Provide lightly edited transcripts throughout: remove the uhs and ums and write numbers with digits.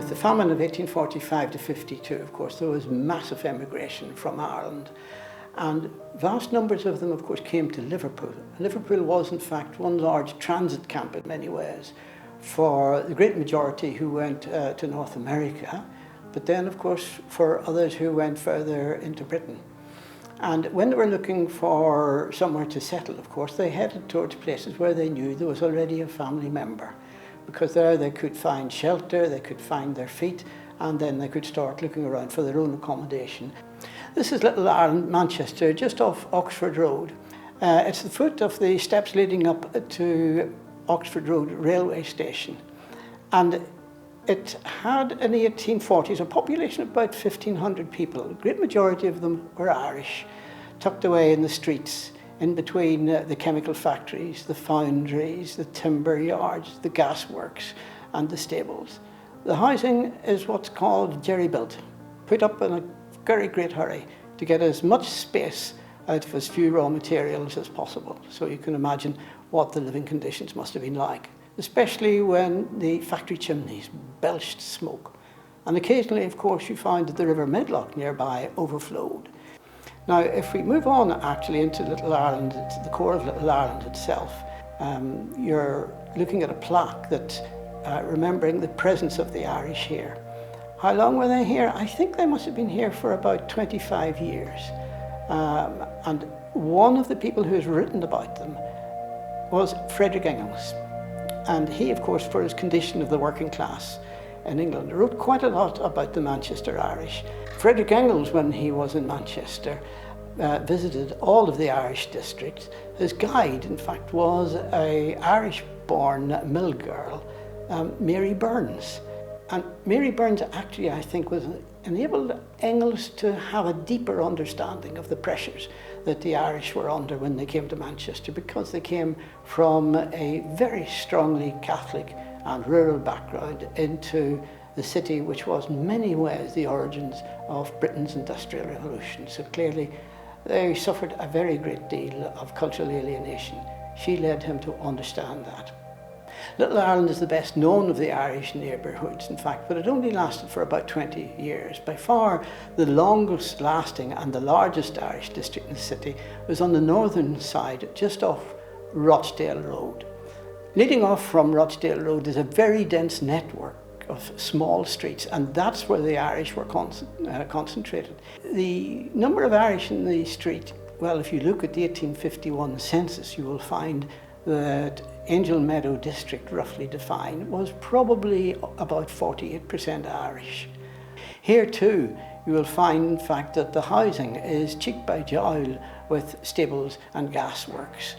with the famine of 1845 to 52, of course, there was massive emigration from Ireland. And vast numbers of them, of course, came to Liverpool. Liverpool was, in fact, one large transit camp in many ways for the great majority who went to North America, but then, of course, for others who went further into Britain. And when they were looking for somewhere to settle, of course, they headed towards places where they knew there was already a family member, because there they could find shelter, they could find their feet, and then they could start looking around for their own accommodation. This is Little Ireland, Manchester, just off Oxford Road. It's the foot of the steps leading up to Oxford Road railway station. And it had in the 1840s a population of about 1,500 people. The great majority of them were Irish, tucked away in the streets, in between the chemical factories, the foundries, the timber yards, the gasworks, and the stables. The housing is what's called jerry-built, put up in a very great hurry to get as much space out of as few raw materials as possible. So you can imagine what the living conditions must have been like, especially when the factory chimneys belched smoke. And occasionally, of course, you find that the River Medlock nearby overflowed. Now, if we move on actually into Little Ireland, the core of Little Ireland itself, you're looking at a plaque that remembering the presence of the Irish here. How long were they here? I think they must have been here for about 25 years. And one of the people who has written about them was Frederick Engels. And he, of course, for his condition of the working class in England, wrote quite a lot about the Manchester Irish. Frederick Engels, when he was in Manchester, visited all of the Irish districts. His guide, in fact, was an Irish-born mill girl, Mary Burns. And Mary Burns actually, I think, enabled Engels to have a deeper understanding of the pressures that the Irish were under when they came to Manchester, because they came from a very strongly Catholic and rural background into the city, which was in many ways the origins of Britain's Industrial Revolution. So clearly they suffered a very great deal of cultural alienation. She led him to understand that. Little Ireland is the best known of the Irish neighbourhoods, in fact, but it only lasted for about 20 years. By far the longest lasting and the largest Irish district in the city was on the northern side, just off Rochdale Road. Leading off from Rochdale Road is a very dense network of small streets, and that's where the Irish were concentrated. The number of Irish in the street, well, if you look at the 1851 census, you will find that Angel Meadow district, roughly defined, was probably about 48% Irish. Here too, you will find, in fact, that the housing is cheek by jowl with stables and gasworks,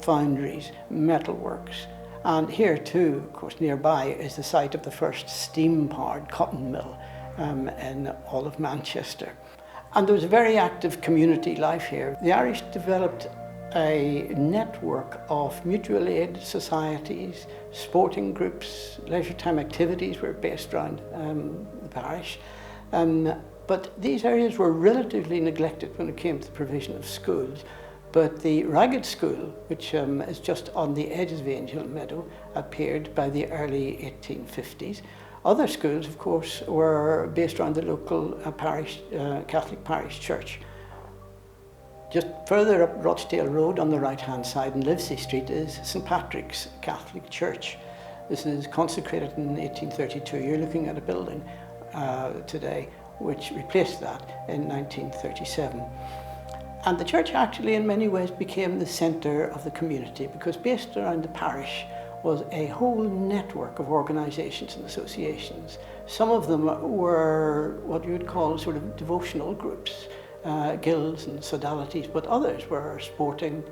foundries, metalworks. And here too, of course, nearby is the site of the first steam-powered cotton mill in all of Manchester. And there was a very active community life here. The Irish developed a network of mutual aid societies, sporting groups, leisure time activities were based around the parish. But these areas were relatively neglected when it came to the provision of schools. But the Ragged School, which is just on the edges of Angel Meadow, appeared by the early 1850s. Other schools, of course, were based around the local Catholic parish church. Just further up Rochdale Road on the right-hand side in Livesey Street is St. Patrick's Catholic Church. This is consecrated in 1832. You're looking at a building today which replaced that in 1937. And the church actually in many ways became the centre of the community, because based around the parish was a whole network of organisations and associations. Some of them were what you would call sort of devotional groups, guilds and sodalities, but others were sporting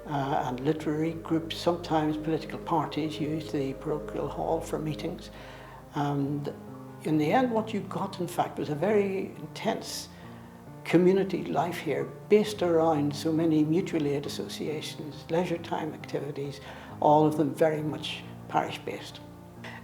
and literary groups. Sometimes political parties used the parochial hall for meetings. And in the end, what you got, in fact, was a very intense community life here, based around so many mutual aid associations, leisure time activities, all of them very much parish-based.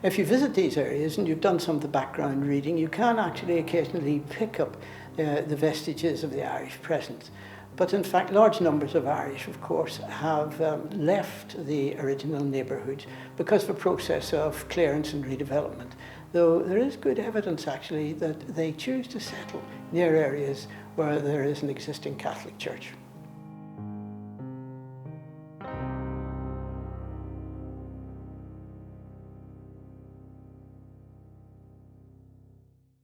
If you visit these areas and you've done some of the background reading, you can actually occasionally pick up the vestiges of the Irish presence. But in fact, large numbers of Irish, of course, have left the original neighbourhoods because of a process of clearance and redevelopment. Though there is good evidence, actually, that they choose to settle near areas where there is an existing Catholic church.